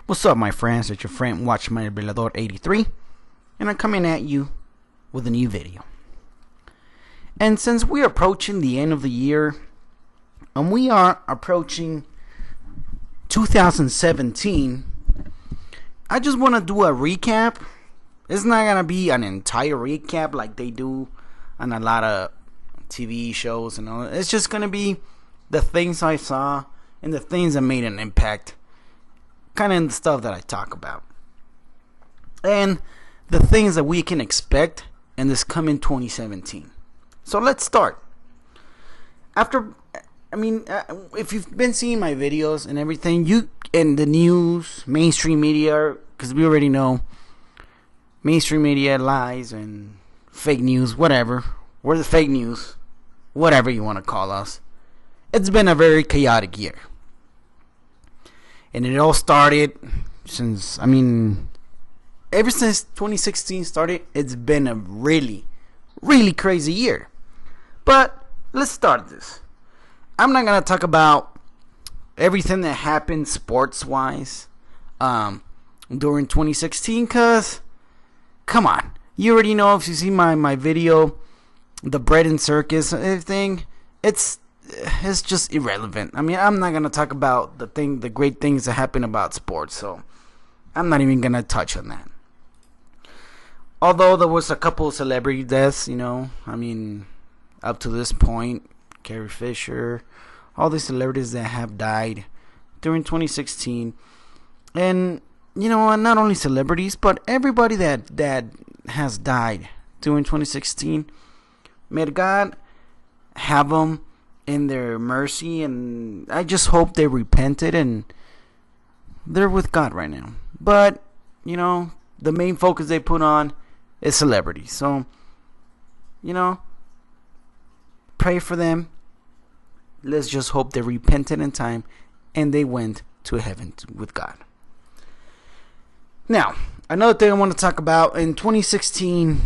What's up, my friends? It's your friend Watch My Revelador 83, and I'm coming at you with a new video. And since we're approaching the end of the year, and we are approaching 2017, I just want to do a recap. It's not gonna be an entire recap like they do on a lot of TV shows and all. It's just gonna be the things I saw and the things that made an impact. Kind of the stuff that I talk about. And the things that we can expect in this coming 2017. So let's start. If you've been seeing my videos and everything, you in the news, mainstream media, because we already know mainstream media lies and fake news, whatever. We're the fake news, whatever you want to call us. It's been a very chaotic year. And it all started ever since 2016 started, it's been a really, really crazy year. But let's start this. I'm not going to talk about everything that happened sports-wise during 2016 because, come on. You already know if you see my video, the bread and circus, everything, it's just irrelevant. I'm not gonna talk about the great things that happen about sports, so I'm not even gonna touch on that. Although there was a couple of celebrity deaths, up to this point, Carrie Fisher, all these celebrities that have died during 2016, and not only celebrities, but everybody that has died during 2016. May God have them in their mercy, and I just hope they repented and they're with God right now. But the main focus they put on is celebrities, so pray for them. Let's just hope they repented in time and they went to heaven with God. Now, another thing I want to talk about, in 2016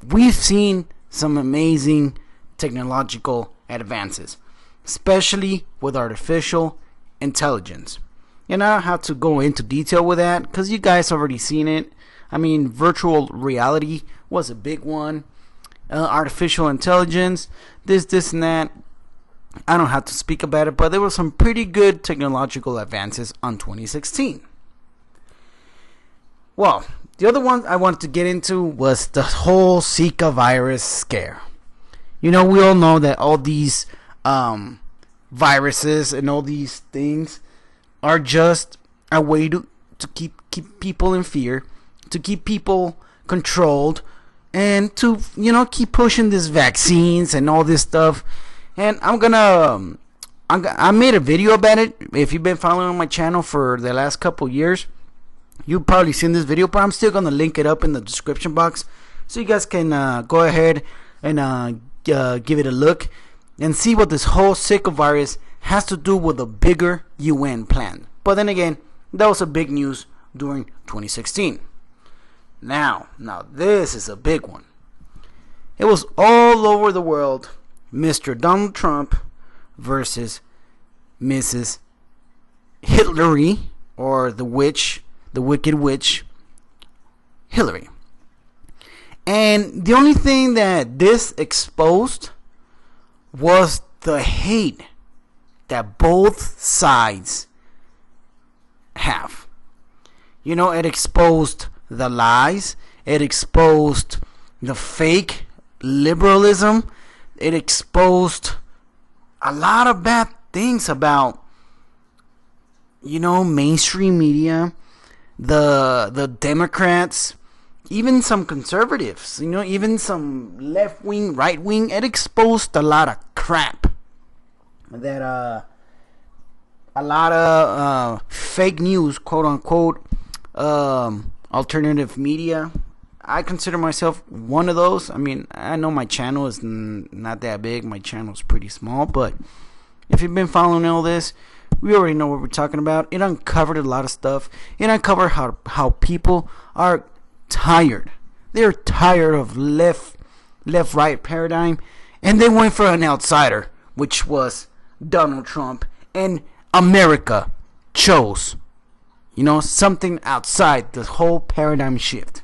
we've seen some amazing technological advances, especially with artificial intelligence. I don't have to go into detail with that because you guys already seen it. Virtual reality was a big one. Artificial intelligence, this and that. I don't have to speak about it, but there were some pretty good technological advances on 2016. Well, the other one I wanted to get into was the whole Zika virus scare. We all know that all these viruses and all these things are just a way to keep people in fear, to keep people controlled, and to keep pushing these vaccines and all this stuff. And I made a video about it. If you've been following my channel for the last couple years, you've probably seen this video, but I'm still gonna link it up in the description box so you guys can go ahead and give it a look and see what this whole Zika virus has to do with a bigger UN plan. But then again, that was a big news during 2016. Now this is a big one. It was all over the world. Mr. Donald Trump versus Mrs. Hillary, or the wicked witch, Hillary. And the only thing that this exposed was the hate that both sides have. It exposed the lies. It exposed the fake liberalism. It exposed a lot of bad things about, mainstream media, the Democrats, even some conservatives, even some left wing, right wing. It exposed a lot of crap that a lot of fake news, quote unquote, alternative media. I consider myself one of those. I know my channel is not that big. My channel is pretty small, but if you've been following all this, we already know what we're talking about. It uncovered a lot of stuff. It uncovered how people are tired. They're tired of left-right paradigm, and they went for an outsider, which was Donald Trump, and America chose something outside the whole paradigm shift.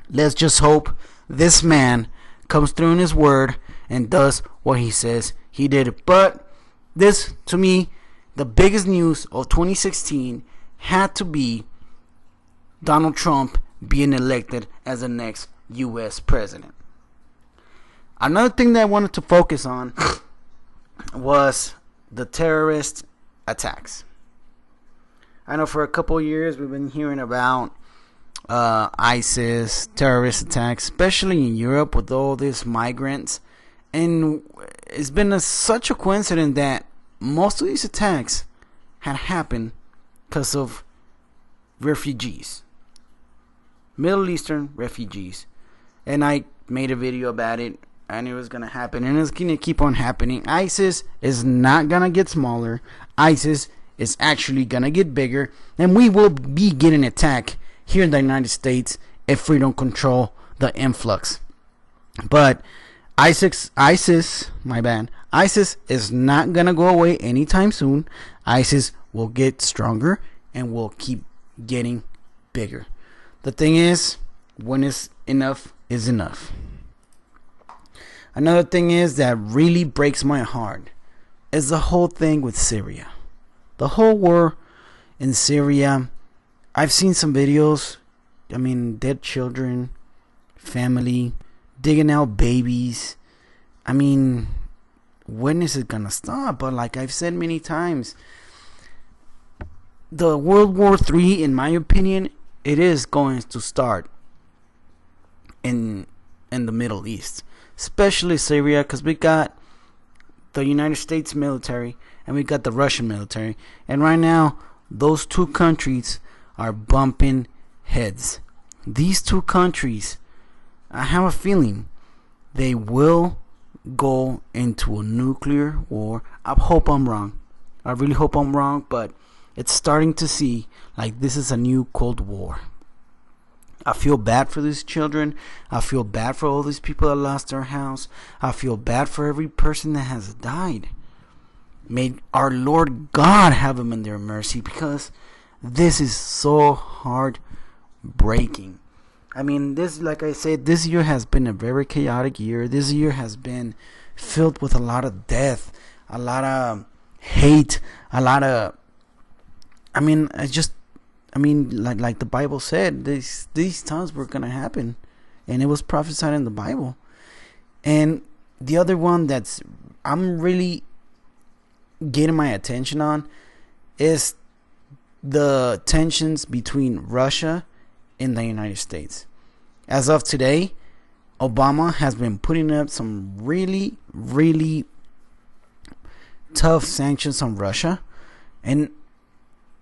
Let's just hope this man comes through in his word and does what he says he did. But this, to me, the biggest news of 2016 had to be Donald Trump being elected as the next U.S. president. Another thing that I wanted to focus on was the terrorist attacks. I know for a couple of years we've been hearing about ISIS, terrorist attacks, especially in Europe with all these migrants. And it's been such a coincidence that most of these attacks had happened because of refugees, Middle Eastern refugees. And I made a video about it, and it was going to happen, and it's going to keep on happening. ISIS is not going to get smaller. ISIS is actually going to get bigger, and we will be getting attacked here in the United States if we don't control the influx. But ISIS is not going to go away anytime soon. ISIS will get stronger and will keep getting bigger. The thing is, when it's enough is enough. Another thing is that really breaks my heart is the whole thing with Syria. The whole war in Syria. I've seen some videos. I mean, dead children, family, digging out babies. I mean, when is it gonna stop? But like I've said many times, the World War III, in my opinion, it is going to start in the Middle East, especially Syria, because we got the United States military and we got the Russian military, and right now those two countries are bumping heads. These two countries, I have a feeling they will go into a nuclear war. I hope I'm wrong. I really hope I'm wrong, but it's starting to see like this is a new Cold War. I feel bad for these children. I feel bad for all these people that lost their house. I feel bad for every person that has died. May our Lord God have them in their mercy, because this is so heartbreaking. I mean, this, like I said, this year has been a very chaotic year. This year has been filled with a lot of death, a lot of hate, a lot of, like the Bible said, these times were going to happen, and it was prophesied in the Bible. And the other one that's I'm really getting my attention on is the tensions between Russia and the United States. As of today, Obama has been putting up some really, really tough sanctions on Russia, and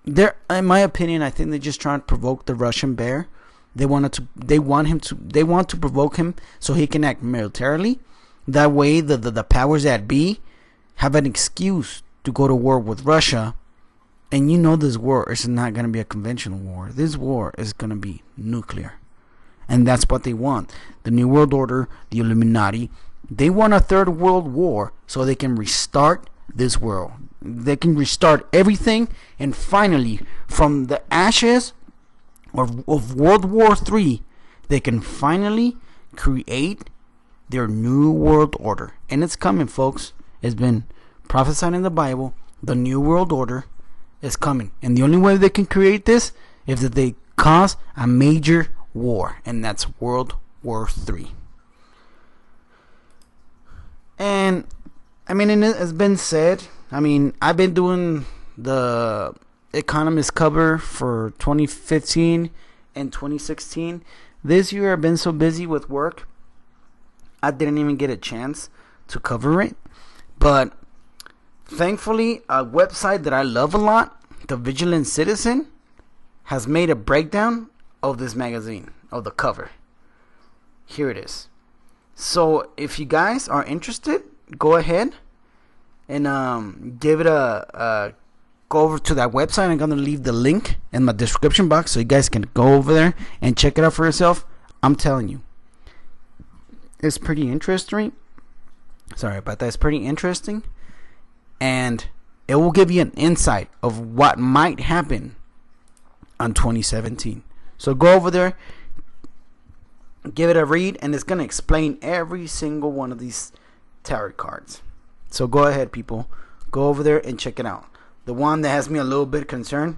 they're, in my opinion, I think they're just trying to provoke the Russian bear. They want to provoke him so he can act militarily. That way, the powers that be have an excuse to go to war with Russia. And this war is not going to be a conventional war. This war is going to be nuclear. And that's what they want. The New World Order, the Illuminati, they want a third world war so they can restart this world. They can restart everything, and finally, from the ashes of World War III, they can finally create their new world order. And it's coming, folks. It's been prophesied in the Bible. The New World Order is coming. And the only way they can create this is that they cause a major war. And that's World War III. And, it has been said, I've been doing the ECONOMIST cover for 2015 and 2016. This year I've been so busy with work, I didn't even get a chance to cover it. But thankfully, a website that I love a lot, The Vigilant Citizen, has made a breakdown of this magazine, of the cover. Here it is. So if you guys are interested, go ahead and give it a go over to that website. I'm gonna leave the link in my description box so you guys can go over there and check it out for yourself. I'm telling you, it's pretty interesting. Sorry about that. It's pretty interesting, and it will give you an insight of what might happen on 2017. So go over there, give it a read, and it's going to explain every single one of these tarot cards. So go ahead, people. Go over there and check it out. The one that has me a little bit concerned,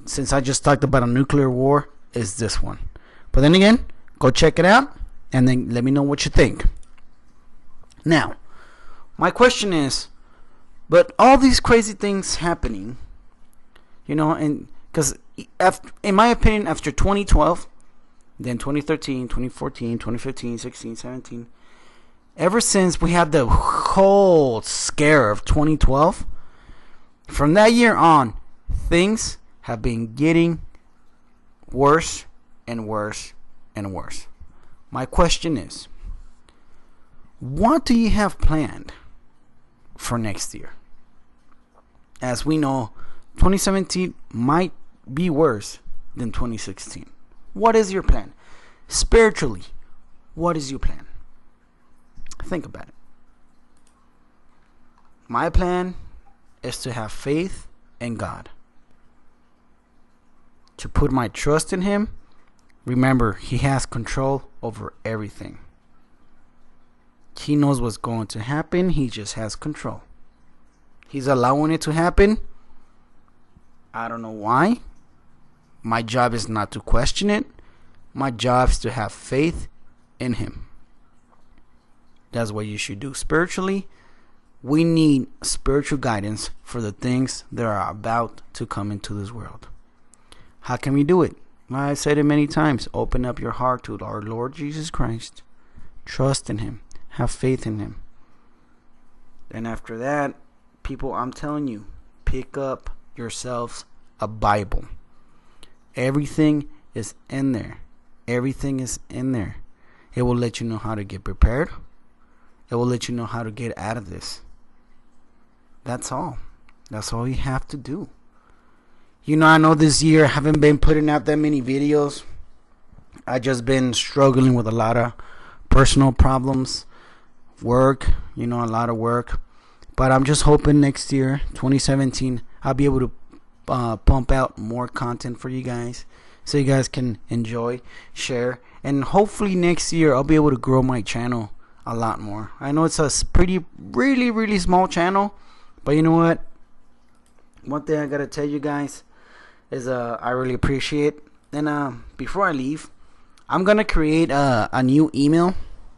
since I just talked about a nuclear war, is this one. But then again, go check it out and then let me know what you think. Now, my question is, but all these crazy things happening, and because in my opinion, after 2012, then 2013, 2014, 2015, 16, 17, ever since we had the whole scare of 2012, from that year on, things have been getting worse and worse and worse. My question is, what do you have planned for next year? As we know, 2017 might be worse than 2016. What is your plan? Spiritually, what is your plan? Think about it. My plan is to have faith in God. To put my trust in Him. Remember, He has control over everything. He knows what's going to happen. He just has control. He's allowing it to happen. I don't know why. My job is not to question it. My job is to have faith in Him. That's what you should do spiritually. We need spiritual guidance for the things that are about to come into this world. How can we do it? Well, I said it many times. Open up your heart to our Lord Jesus Christ. Trust in Him. Have faith in Him. And after that, people, I'm telling you, pick up yourselves a Bible. Everything is in there. Everything is in there. It will let you know how to get prepared. It will let you know how to get out of this. That's all. That's all you have to do. I know this year I haven't been putting out that many videos. I just been struggling with a lot of personal problems, work, a lot of work. But I'm just hoping next year, 2017, I'll be able to pump out more content for you guys, so you guys can enjoy, share, and hopefully next year I'll be able to grow my channel a lot more. I know it's a really small channel, but you know what? One thing I gotta tell you guys is I really appreciate. And before I leave, I'm gonna create a new email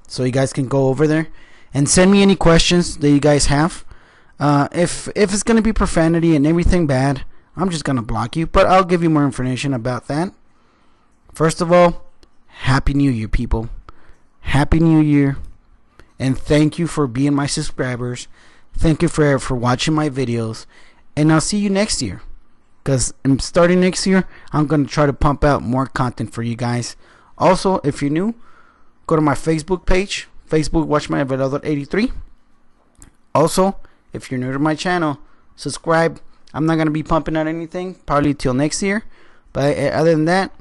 so you guys can go over there and send me any questions that you guys have. If it's gonna be profanity and everything bad, I'm just gonna block you, but I'll give you more information about that. First of all, Happy New Year, people. Happy New Year. And thank you for being my subscribers. Thank you for watching my videos. And I'll see you next year. Because starting next year, I'm going to try to pump out more content for you guys. Also, if you're new, go to my Facebook page. Facebook, watch my Velador 83. Also, if you're new to my channel, subscribe. I'm not going to be pumping out anything probably till next year. But other than that,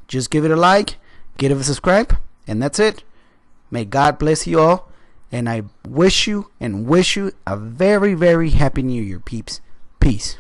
just give it a like, give it a subscribe, and that's it. May God bless you all. And I wish you a very, very happy New Year, peeps. Peace.